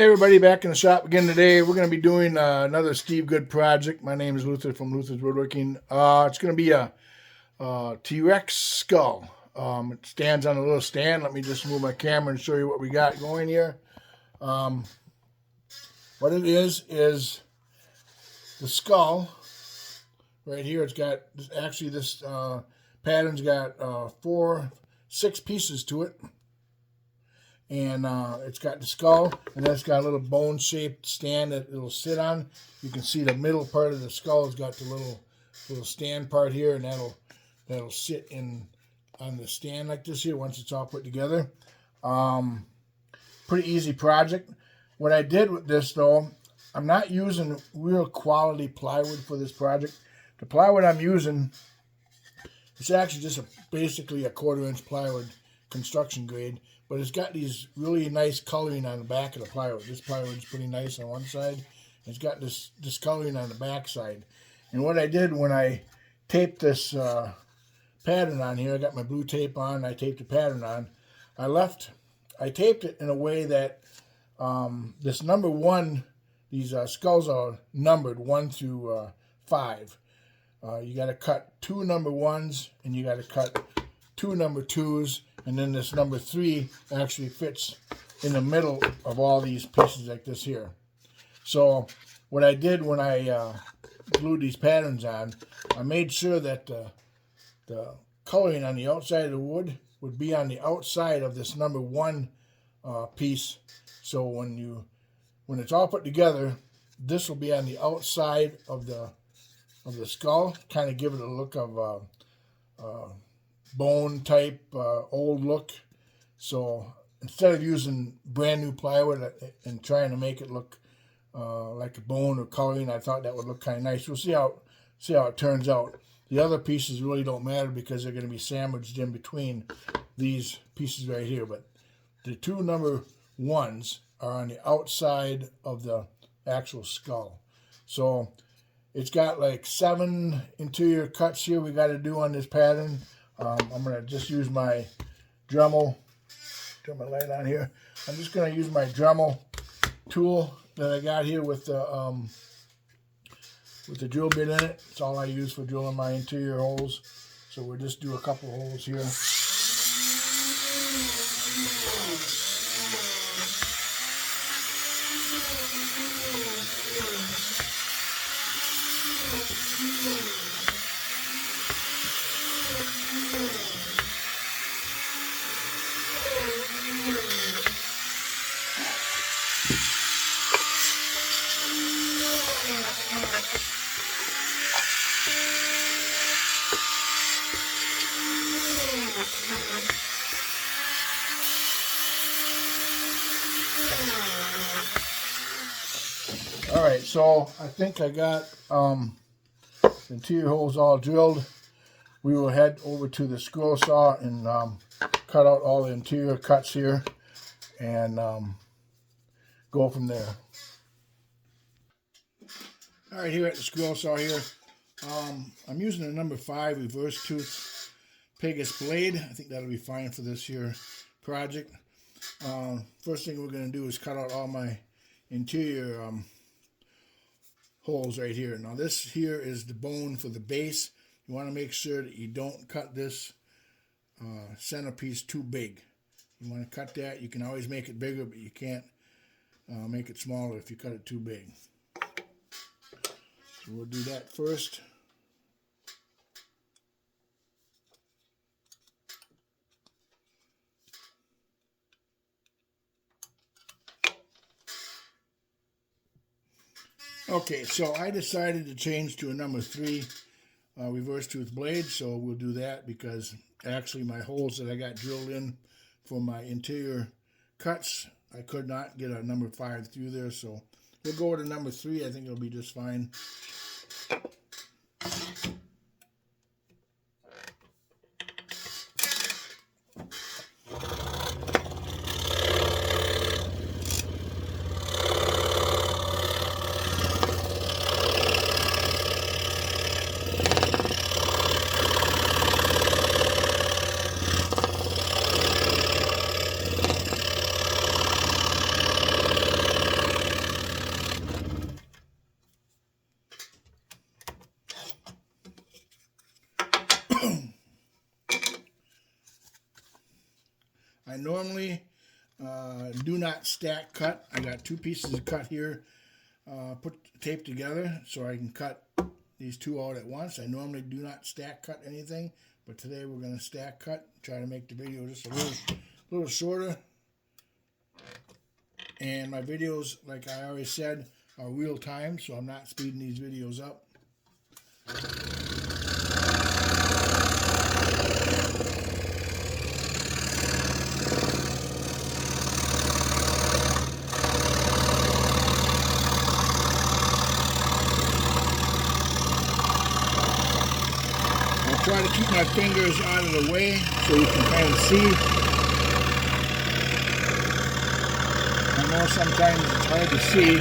Hey everybody, back in the shop again today. We're going to be doing another Steve Good project. My name is Luther from Luther's Woodworking. It's going to be a T-Rex skull. It stands on a little stand. Let me just move my camera and show you what we got going here. What it is the skull right here. It's got, actually this pattern's got 6 pieces to it. And it's got the skull, and then it's got a little bone-shaped stand that it'll sit on. You can see the middle part of the skull has got the little stand part here, and that'll sit on the stand like this here once it's all put together. Pretty easy project. What I did with this though, I'm not using real quality plywood for this project. The plywood I'm using, it's actually just basically a 1/4 inch plywood, construction grade. But it's got these really nice coloring on the back of the plywood. This plywood is pretty nice on one side. It's got this coloring on the back side. And what I did when I taped this pattern on here, I got my blue tape on, I taped the pattern on. I taped it in a way that this number 1, these skulls are numbered 1 through 5. You got to cut 2 number 1s, and you got to cut 2 number 2s. And then this number 3 actually fits in the middle of all these pieces like this here. So what I did when I glued these patterns on, I made sure that the coloring on the outside of the wood would be on the outside of this number 1 piece. So when it's all put together, this will be on the outside of the skull, kind of give it a look of bone type old look. So instead of using brand new plywood and trying to make it look like a bone or coloring, I thought that would look kind of nice. We'll see how it turns out. The other pieces really don't matter because they're going to be sandwiched in between these pieces right here. But the 2 number 1s are on the outside of the actual skull. So it's got like 7 interior cuts here we got to do on this pattern. I'm going to just use my Dremel. Turn my light on here. I'm just going to use my Dremel tool that I got here with the drill bit in it. It's all I use for drilling my interior holes. So we'll just do a couple holes here. Alright, so I think I got the interior holes all drilled. We will head over to the scroll saw and cut out all the interior cuts here and go from there. Alright, here at the scroll saw here, I'm using a number 5 reverse tooth Pegasus blade. I think that'll be fine for this here project. First thing we're going to do is cut out all my interior holes right here. Now this here is the bone for the base. You want to make sure that you don't cut this centerpiece too big. You want to cut that. You can always make it bigger, but you can't make it smaller if you cut it too big. So we'll do that first. Okay, so I decided to change to a number 3 reverse tooth blade, so we'll do that because actually my holes that I got drilled in for my interior cuts, I could not get a number 5 through there, so we'll go with a number 3. I think it'll be just fine. I normally do not stack cut. I got 2 pieces of cut here, put tape together so I can cut these 2 out at once. I normally do not stack cut anything, but today we're going to stack cut, try to make the video just a little shorter. And my videos, like I already said, are real time, so I'm not speeding these videos up. I'll try to keep my fingers out of the way so you can kind of see. I know sometimes it's hard to see.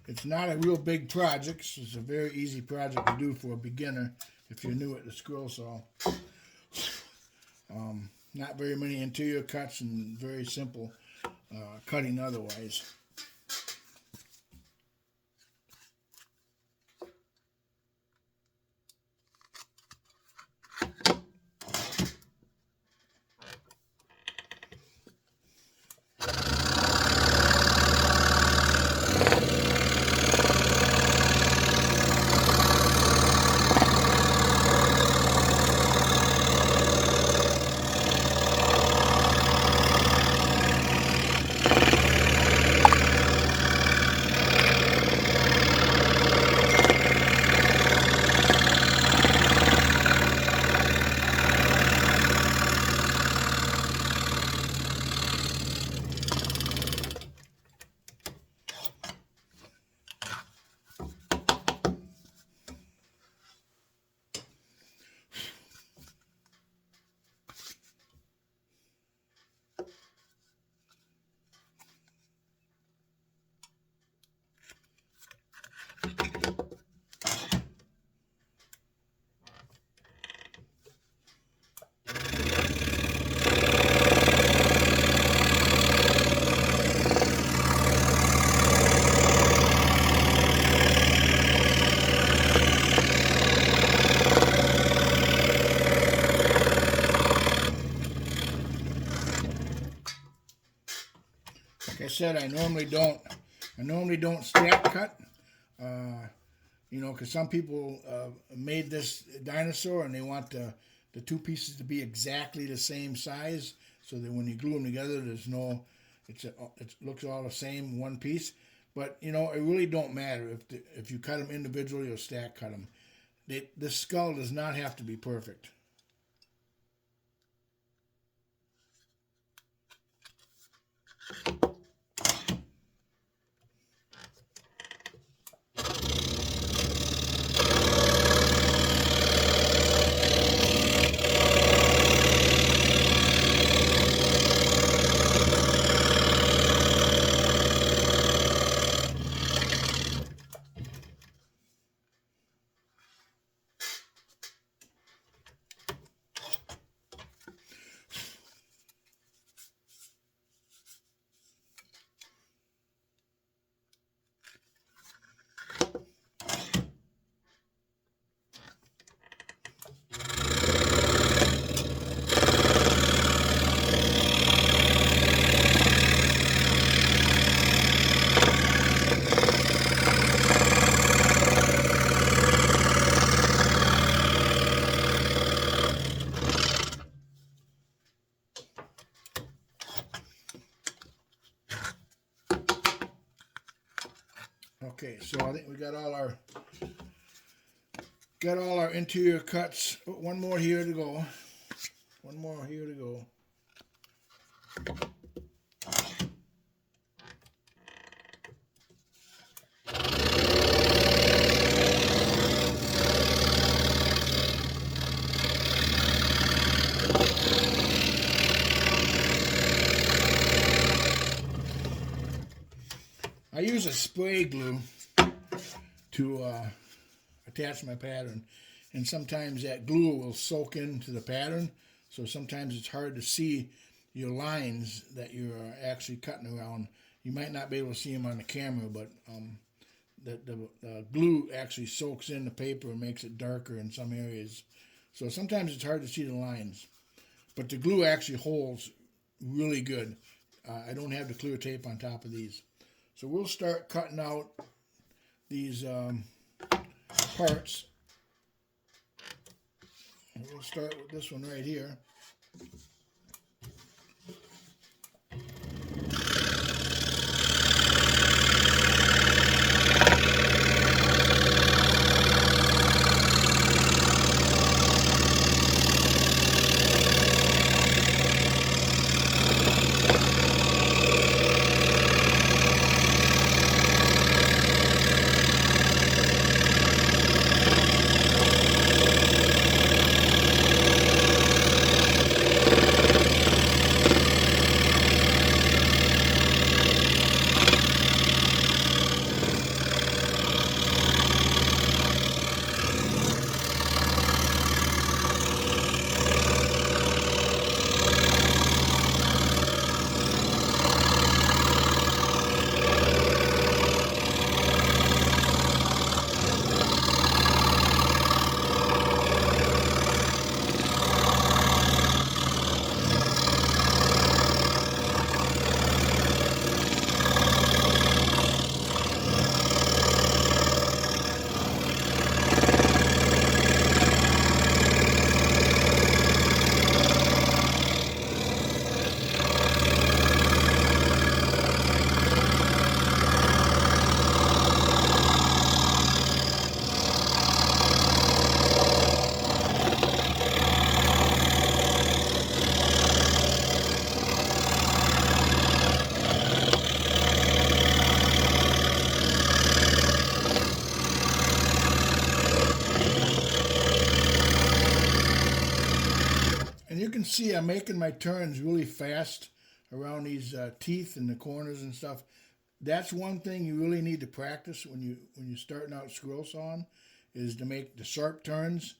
It's not a real big project. It's a very easy project to do for a beginner if you're new at the scroll saw. Not very many interior cuts and very simple cutting otherwise. Like I said, I normally don't stack cut. You know, because some people made this dinosaur and they want the 2 pieces to be exactly the same size, so that when you glue them together, there's no, it looks all the same, one piece. But you know, it really don't matter if you cut them individually or stack cut them. The skull does not have to be perfect. Okay, so I think we got all our interior cuts. Oh, one more here to go. One more here to go. I use a spray glue to attach my pattern, and sometimes that glue will soak into the pattern, so sometimes it's hard to see your lines that you're actually cutting around. You might not be able to see them on the camera, but the glue actually soaks in the paper and makes it darker in some areas. So sometimes it's hard to see the lines, but the glue actually holds really good. I don't have the clear tape on top of these. So we'll start cutting out these parts. And we'll start with this one right here. And you can see I'm making my turns really fast around these teeth and the corners and stuff. That's one thing you really need to practice when you're starting out squirrel sawing, is to make the sharp turns.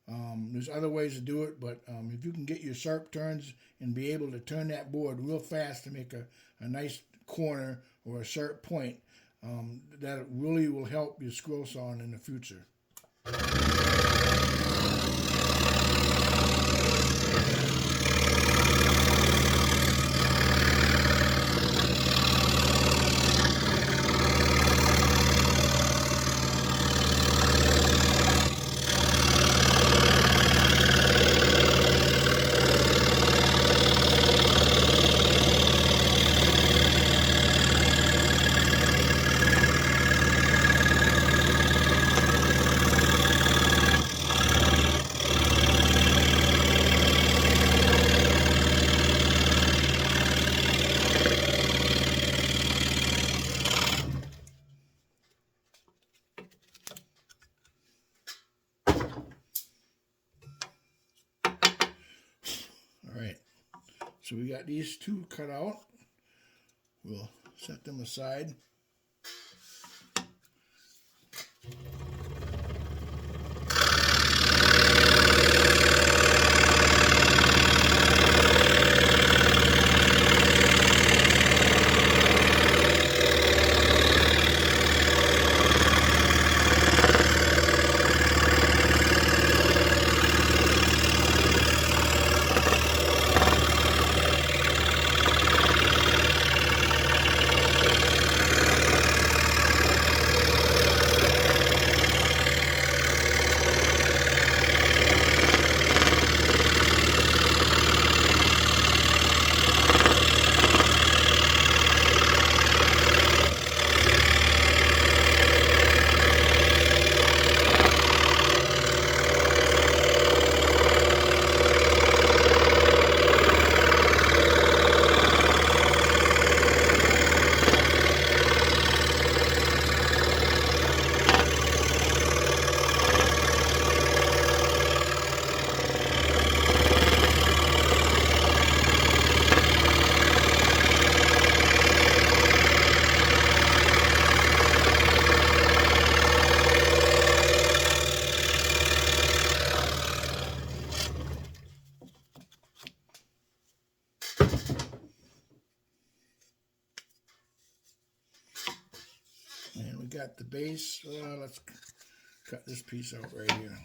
There's other ways to do it, but if you can get your sharp turns and be able to turn that board real fast to make a nice corner or a sharp point, that really will help your squirrel sawing in the future. So we got these two cut out. We'll set them aside. got the base. Let's cut this piece out right here.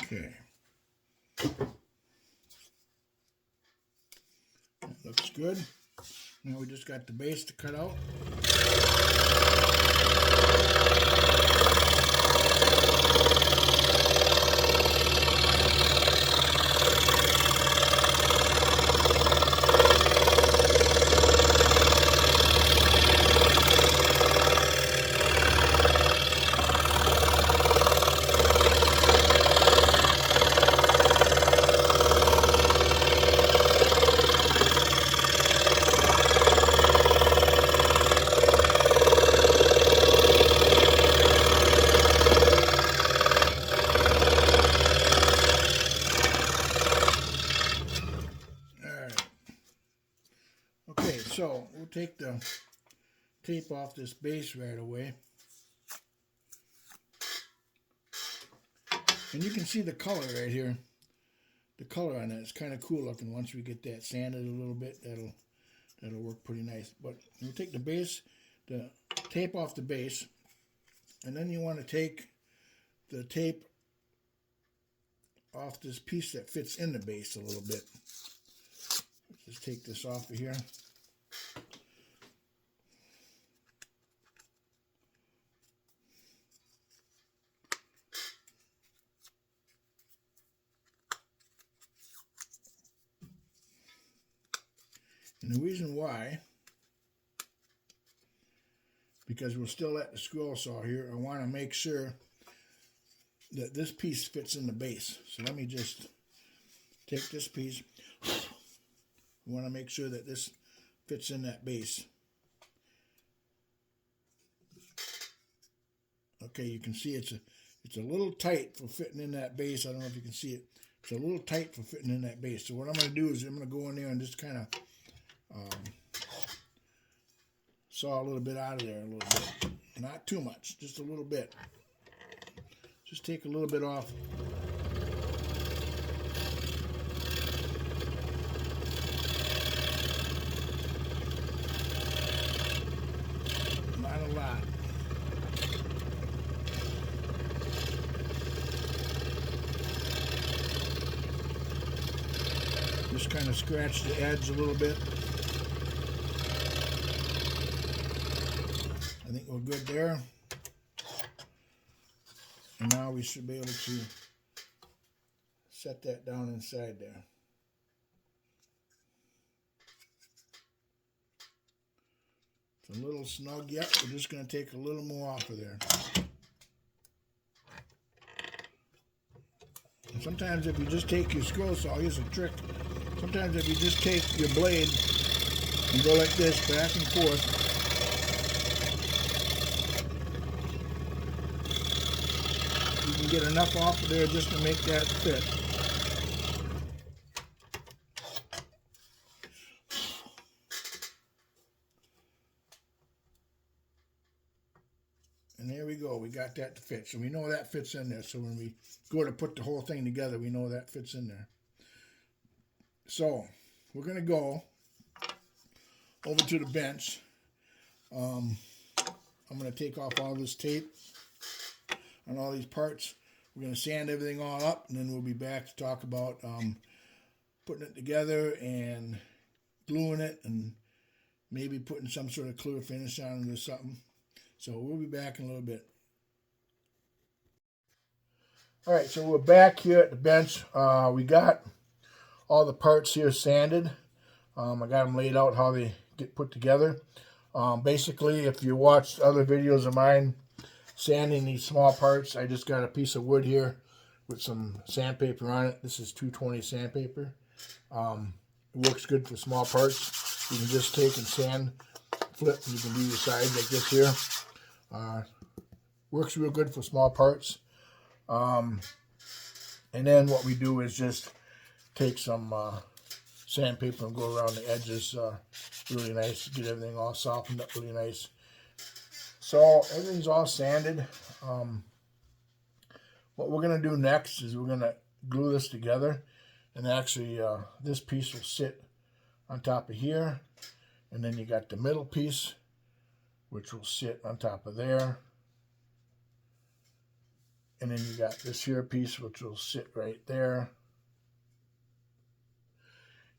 Okay. That looks good. Now we just got the base to cut out. Okay, so we'll take the tape off this base right away. And you can see the color right here. The color on that is kind of cool looking. Once we get that sanded a little bit, that'll work pretty nice. But we'll take the base, the tape off the base, and then you want to take the tape off this piece that fits in the base a little bit. Just take this off of here. And the reason why, because we're still at the scroll saw here, I want to make sure that this piece fits in the base. So let me just take this piece. I want to make sure that this fits in that base. Okay, you can see it's a little tight for fitting in that base. I don't know if you can see it. It's a little tight for fitting in that base. So what I'm going to do is I'm going to go in there and just kind of saw a little bit out of there a little bit. Not too much, just a little bit. Just take a little bit off. Not a lot. Just kind of scratch the edge a little bit. I think we're good there. And now we should be able to set that down inside there. It's a little snug yet. We're just going to take a little more off of there. And sometimes if you just take your scroll saw, here's a trick. Sometimes if you just take your blade You go like this, back and forth. You can get enough off of there just to make that fit. And there we go. We got that to fit. So we know that fits in there. So when we go to put the whole thing together, we know that fits in there. So we're going to go over to the bench. I'm going to take off all this tape on all these parts. We're going to sand everything all up, and then we'll be back to talk about putting it together and gluing it and maybe putting some sort of clear finish on it or something. So we'll be back in a little bit. All right, so we're back here at the bench. We got all the parts here sanded. I got them laid out how they get put together. Basically, if you watched other videos of mine sanding these small parts, I just got a piece of wood here with some sandpaper on it. This is 220 sandpaper. It works good for small parts. You can just take and sand, flip, and you can do your sides like this here. Works real good for small parts. And then what we do is just take some sandpaper and go around the edges really nice, get everything all softened up really nice. So everything's all sanded. What we're going to do next is we're going to glue this together, and actually this piece will sit on top of here, and then you got the middle piece which will sit on top of there, and then you got this here piece which will sit right there,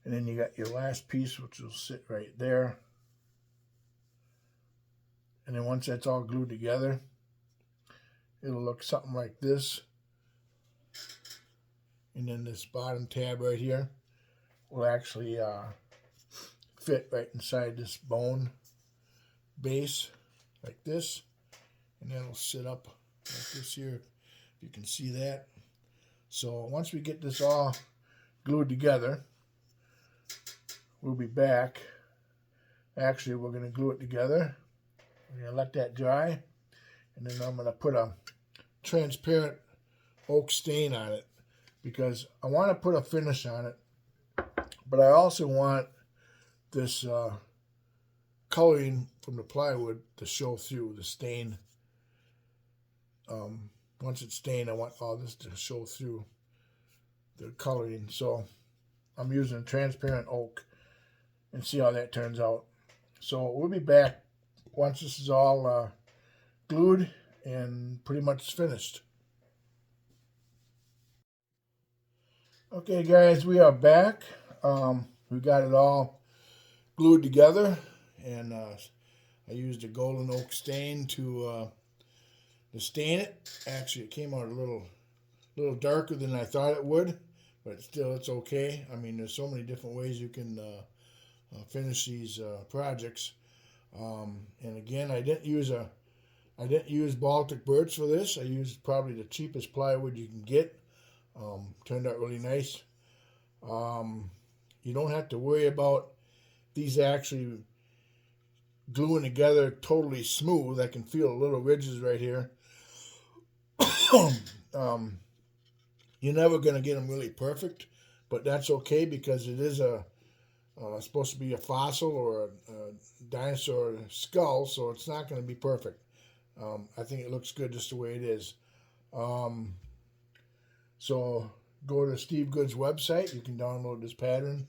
and then you got your last piece which will sit right there. And then once that's all glued together, it'll look something like this. And then this bottom tab right here will actually fit right inside this bone base like this. And then it'll sit up like this here, if you can see that. So once we get this all glued together, we'll be back. Actually, we're going to glue it together. I'm going to let that dry, and then I'm going to put a transparent oak stain on it because I want to put a finish on it, but I also want this coloring from the plywood to show through the stain. Once it's stained, I want all this to show through the coloring. So I'm using transparent oak, and see how that turns out. So we'll be back once this is all glued and pretty much finished. Okay guys, we are back. We got it all glued together, and I used a golden oak stain to stain it. Actually, it came out a little darker than I thought it would, but still it's okay. I mean, there's so many different ways you can finish these projects. And again, I didn't use Baltic birch for this. I used probably the cheapest plywood you can get. Turned out really nice. You don't have to worry about these actually gluing together totally smooth. I can feel little ridges right here. You're never going to get them really perfect, but that's okay because it is supposed to be a fossil or a dinosaur skull, so it's not going to be perfect. I think it looks good just the way it is. So go to Steve Good's website. You can download this pattern.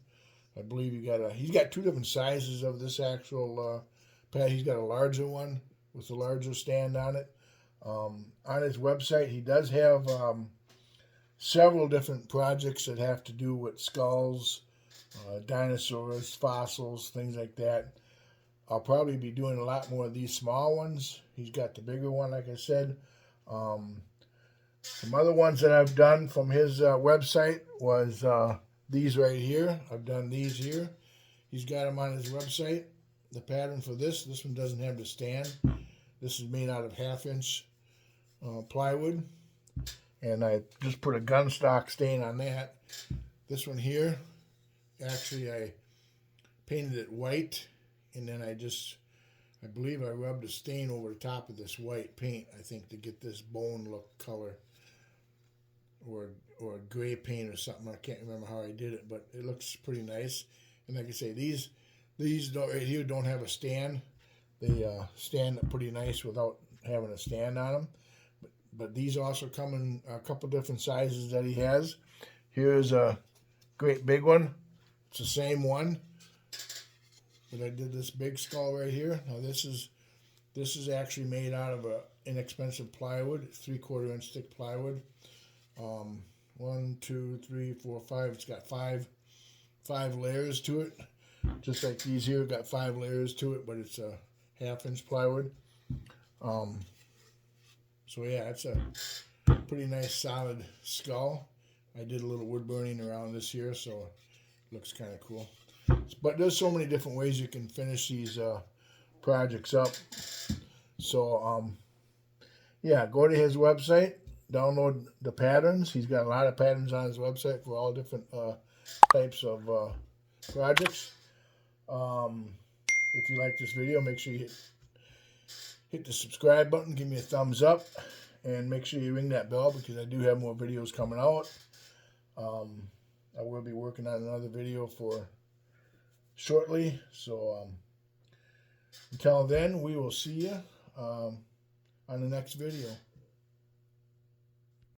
I believe he's got two different sizes of this actual pad. He's got a larger one with a larger stand on it. On his website, he does have several different projects that have to do with skulls, dinosaurs, fossils, things like that. I'll probably be doing a lot more of these small ones. He's got the bigger one, like I said. Some other ones that I've done from his website was these right here. I've done these here. He's got them on his website. The pattern for this one doesn't have the stand. This is made out of 1/2-inch plywood. And I just put a gun stock stain on that. This one here, actually I painted it white and then I believe I rubbed a stain over the top of this white paint, I think, to get this bone look color, or a gray paint or something. I can't remember how I did it, but it looks pretty nice. And like I say, these right here don't have a stand. They stand up pretty nice without having a stand on them. But these also come in a couple different sizes that he has. Here's a great big one. It's the same one, but I did this big skull right here. Now this is actually made out of a inexpensive plywood, 3/4 inch thick plywood. 1, 2, 3, 4, 5. It's got five layers to it, just like these here got 5 layers to it, but it's a 1/2 inch plywood. So yeah, it's a pretty nice solid skull. I did a little wood burning around this here, so it looks kind of cool. But there's so many different ways you can finish these projects up. So yeah, go to his website, download the patterns. He's got a lot of patterns on his website for all different types of projects. If you like this video, make sure you hit the subscribe button, give me a thumbs up, and make sure you ring that bell, because I do have more videos coming out. I will be working on another video for shortly. So until then, we will see you on the next video.